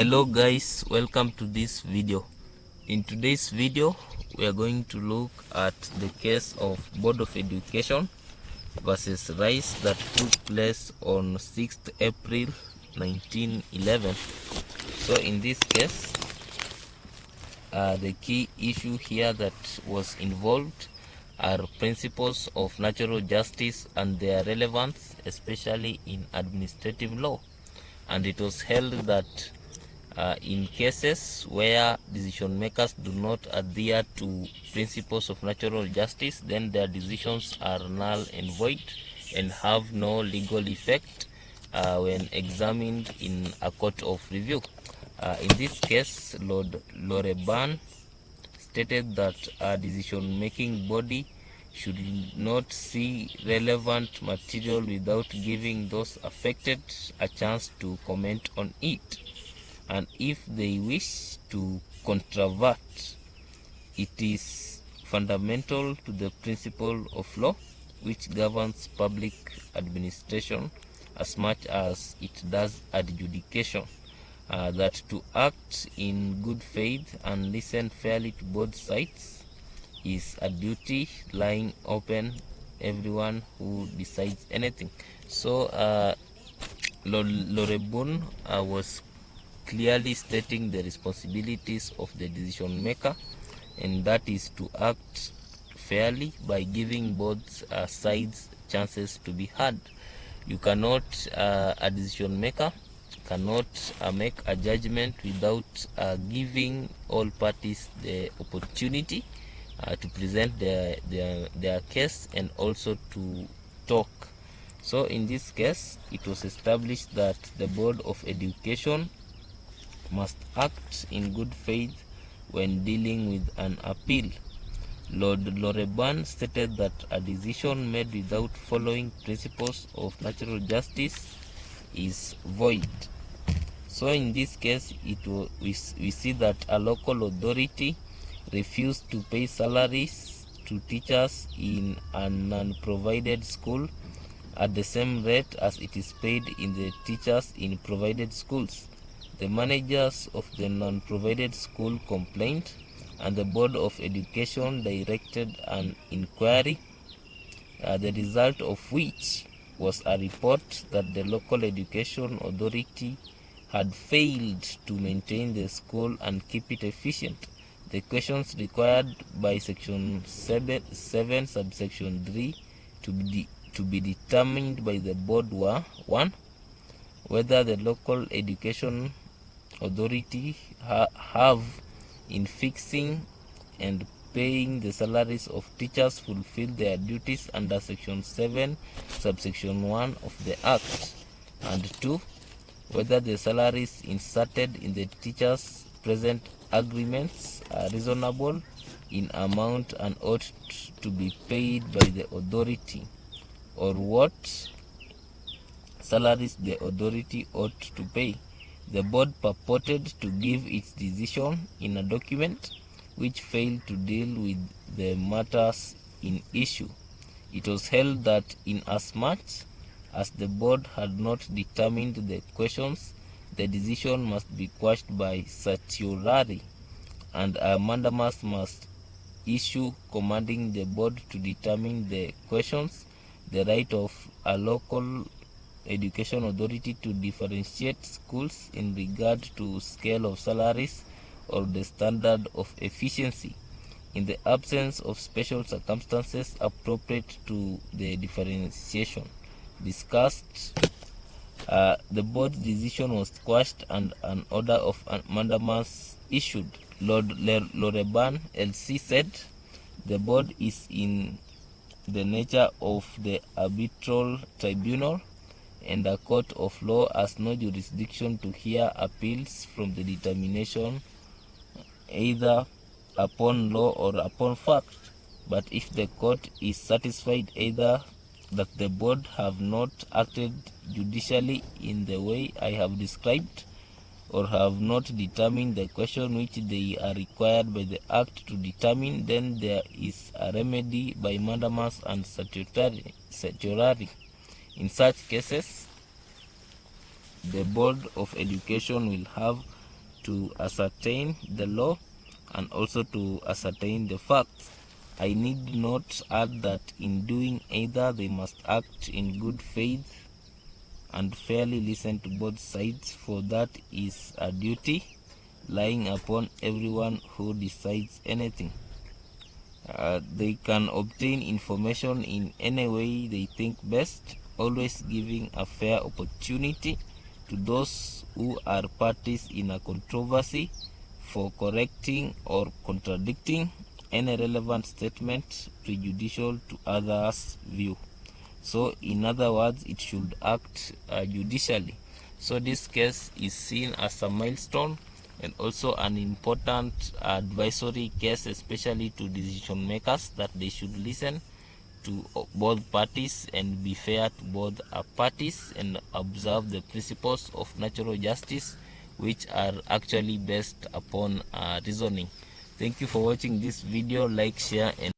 Hello guys, welcome to this video. In today's video we are going to look at the case of Board of Education versus Rice that took place on 6th April 1911. So in this case, the key issue here that was involved are principles of natural justice and their relevance, especially in administrative law. And it was held that in cases where decision makers do not adhere to principles of natural justice, then their decisions are null and void and have no legal effect when examined in a court of review. In this case, Loreburn stated that a decision-making body should not see relevant material without giving those affected a chance to comment on it. And if they wish to controvert, it is fundamental to the principle of law which governs public administration as much as it does adjudication, that to act in good faith and listen fairly to both sides is a duty lying open everyone who decides anything. So Loreburn was clearly stating the responsibilities of the decision maker, and that is to act fairly by giving both sides chances to be heard. You cannot, a decision maker cannot make a judgment without giving all parties the opportunity to present their case and also to talk. So in this case, it was established that the Board of Education must act in good faith when dealing with an appeal. Loreburn stated that a decision made without following principles of natural justice is void. So in this case, we see that a local authority refused to pay salaries to teachers in a non-provided school at the same rate as it is paid in the teachers in provided schools. The managers of the non-provided school complained, and the Board of Education directed an inquiry, the result of which was a report that the local education authority had failed to maintain the school and keep it efficient. The questions required by Section 7 subsection 3 to be determined by the board were: 1. Whether the local education authority have in fixing and paying the salaries of teachers fulfill their duties under Section 7 subsection 1 of the Act, and 2. Whether the salaries inserted in the teachers' present agreements are reasonable in amount and ought to be paid by the authority, or what salaries the authority ought to pay. The board purported to give its decision in a document which failed to deal with the matters in issue. It was held that inasmuch as the board had not determined the questions, the decision must be quashed by certiorari, and a mandamus must issue commanding the board to determine the questions. The right of a local education authority to differentiate schools in regard to scale of salaries or the standard of efficiency, in the absence of special circumstances appropriate to the differentiation discussed. The board's decision was quashed and an order of mandamus issued. Loreburn LC said the board is in the nature of the arbitral tribunal, and a court of law has no jurisdiction to hear appeals from the determination either upon law or upon fact. But if the court is satisfied either that the board have not acted judicially in the way I have described, or have not determined the question which they are required by the Act to determine, then there is a remedy by mandamus and certiorari. In such cases, the Board of Education will have to ascertain the law and also to ascertain the facts. I need not add that in doing either, they must act in good faith and fairly listen to both sides, for that is a duty lying upon everyone who decides anything. They can obtain information in any way they think best, always giving a fair opportunity to those who are parties in a controversy for correcting or contradicting any relevant statement prejudicial to others' view. So in other words, it should act judicially. So this case is seen as a milestone and also an important advisory case, especially to decision makers, that they should listen to both parties and be fair to both parties and observe the principles of natural justice, which are actually based upon reasoning. Thank you for watching this video. Like, share, and